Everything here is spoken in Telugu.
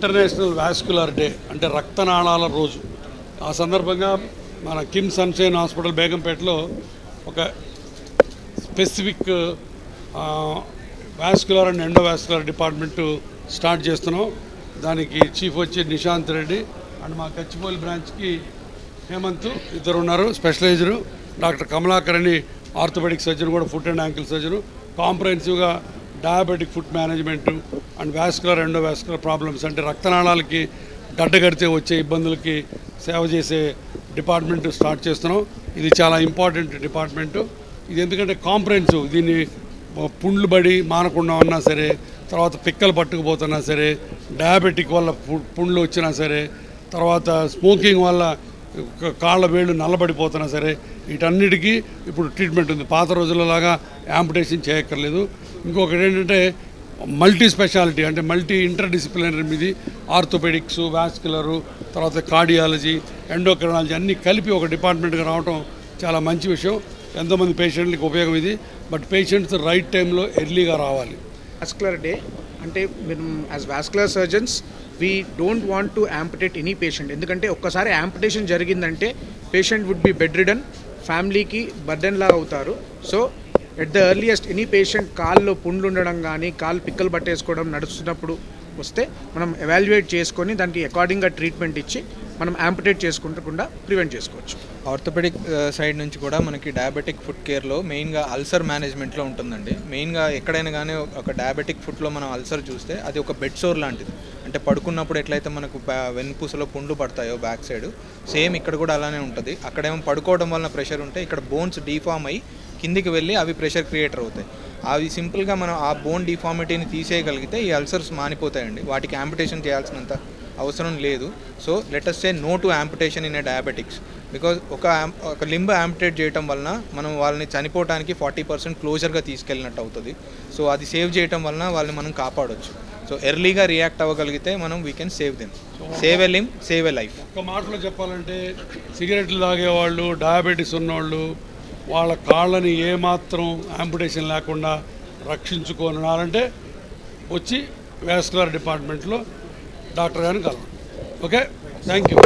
ఇంటర్నేషనల్ వాస్కులర్ డే అంటే రక్తనాళాల రోజు. ఆ సందర్భంగా మన కిమ్ సన్షైన్ హాస్పిటల్ బేగంపేటలో ఒక specific vascular and endovascular department start చేస్తున్నాం. దానికి చీఫ్ వచ్చి నిశాంత్ రెడ్డి అండ్ మా గచ్చిబౌలి బ్రాంచ్కి హేమంత్ ఇద్దరు ఉన్నారు స్పెషలైజరు. డాక్టర్ కమలాకర్ అని ఆర్థోపెడిక్ సర్జన్, కూడా ఫుట్ అండ్ యాంకిల్ సర్జను. కాంప్రహెన్సివ్గా diabetic foot management and vascular endovascular problems అంటే రక్తనాళాలకి గడ్డగడితే వచ్చే ఇబ్బందులకి సేవ చేసే డిపార్ట్మెంట్ స్టార్ట్ చేస్తున్నాం. ఇది చాలా ఇంపార్టెంట్ డిపార్ట్మెంటు. ఇది ఎందుకంటే కాంప్రహెన్సివ్. దీన్ని పుండ్లు బడి మానకుండా ఉన్నా సరే, తర్వాత పిక్కలు పట్టుకుపోతున్నా సరే, డయాబెటిక్ వల్ల పుండ్లు వచ్చినా సరే, తర్వాత స్మోకింగ్ వల్ల కాళ్ళ వేళ్ళు నల్లబడిపోతున్నా సరే, వీటన్నిటికీ ఇప్పుడు ట్రీట్మెంట్ ఉంది. పాత రోజులలాగా యాంపుటేషన్ చేయక్కర్లేదు. ఇంకొకటి ఏంటంటే మల్టీ స్పెషాలిటీ అంటే మల్టీ ఇంటర్డిసిప్లినరీ మీది ఆర్థోపెడిక్స్, వాస్కులరు, తర్వాత కార్డియాలజీ, ఎండోక్రైనాలజీ అన్నీ కలిపి ఒక డిపార్ట్మెంట్గా రావడం చాలా మంచి విషయం. ఎంతోమంది పేషెంట్లకి ఉపయోగం ఇది. బట్ పేషెంట్స్ రైట్ టైంలో ఎర్లీగా రావాలి. వాస్కులర్ డే అంటే మేము as vascular surgeons we don't want to amputate any patient. ఎందుకంటే ఒక్కసారి యాంపుటేషన్ జరిగిందంటే patient would be bedridden, ఫ్యామిలీకి బర్డెన్ లాగా అవుతారు. So at the earliest any patient కాల్లో పుండ్లు ఉండడం కానీ, కాళ్ళు పిక్కలు పట్టేసుకోవడం నడుస్తున్నప్పుడు వస్తే మనం ఎవాల్యుయేట్ చేసుకొని దానికి అకార్డింగ్గా ట్రీట్మెంట్ ఇచ్చి మనం యాంపుటేట్ చేసుకుంటకుండా ప్రివెంట్ చేసుకోవచ్చు. ఆర్థోపెడిక్ సైడ్ నుంచి కూడా మనకి డయాబెటిక్ ఫుట్ కేర్లో మెయిన్గా అల్సర్ మేనేజ్మెంట్లో ఉంటుందండి. మెయిన్గా ఎక్కడైనా కానీ ఒక డయాబెటిక్ ఫుట్లో మనం అల్సర్ చూస్తే అది ఒక బెడ్ సోర్ లాంటిది. అంటే పడుకున్నప్పుడు ఎట్లయితే మనకు వెన్నుపూసలో పుండ్లు పడతాయో బ్యాక్ సైడ్, సేమ్ ఇక్కడ కూడా అలానే ఉంటుంది. అక్కడేమో పడుకోవడం వలన ప్రెషర్ ఉంటే ఇక్కడ బోన్స్ డీఫామ్ అయ్యి కిందికి వెళ్ళి అవి ప్రెషర్ క్రియేటర్ అవుతాయి. అవి సింపుల్గా మనం ఆ బోన్ డిఫార్మిటీని తీసేయగలిగితే ఈ అల్సర్స్ మానిపోతాయండి. వాటికి యాంపుటేషన్ చేయాల్సినంత అవసరం లేదు. So let us say no to amputation in a diabetics, because ఒక లింబ్ యాంపుటేట్ చేయటం వలన మనం వాళ్ళని చనిపోవడానికి 40% క్లోజర్గా తీసుకెళ్ళినట్టు అవుతుంది. సో అది సేవ్ చేయటం వలన వాళ్ళని మనం కాపాడవచ్చు. సో ఎర్లీగా రియాక్ట్ అవ్వగలిగితే మనం we can save them. Save a limb, save a life. ఒక మాటలో చెప్పాలంటే సిగరెట్లు తాగేవాళ్ళు, డయాబెటీస్ ఉన్నవాళ్ళు వాళ్ళ కాళ్ళని ఏమాత్రం యాంపుటేషన్ లేకుండా రక్షించుకోనాలంటే వచ్చి వాస్కులర్ డిపార్ట్మెంట్లో డాక్టర్ గారిని కలవండి. Okay, thank you.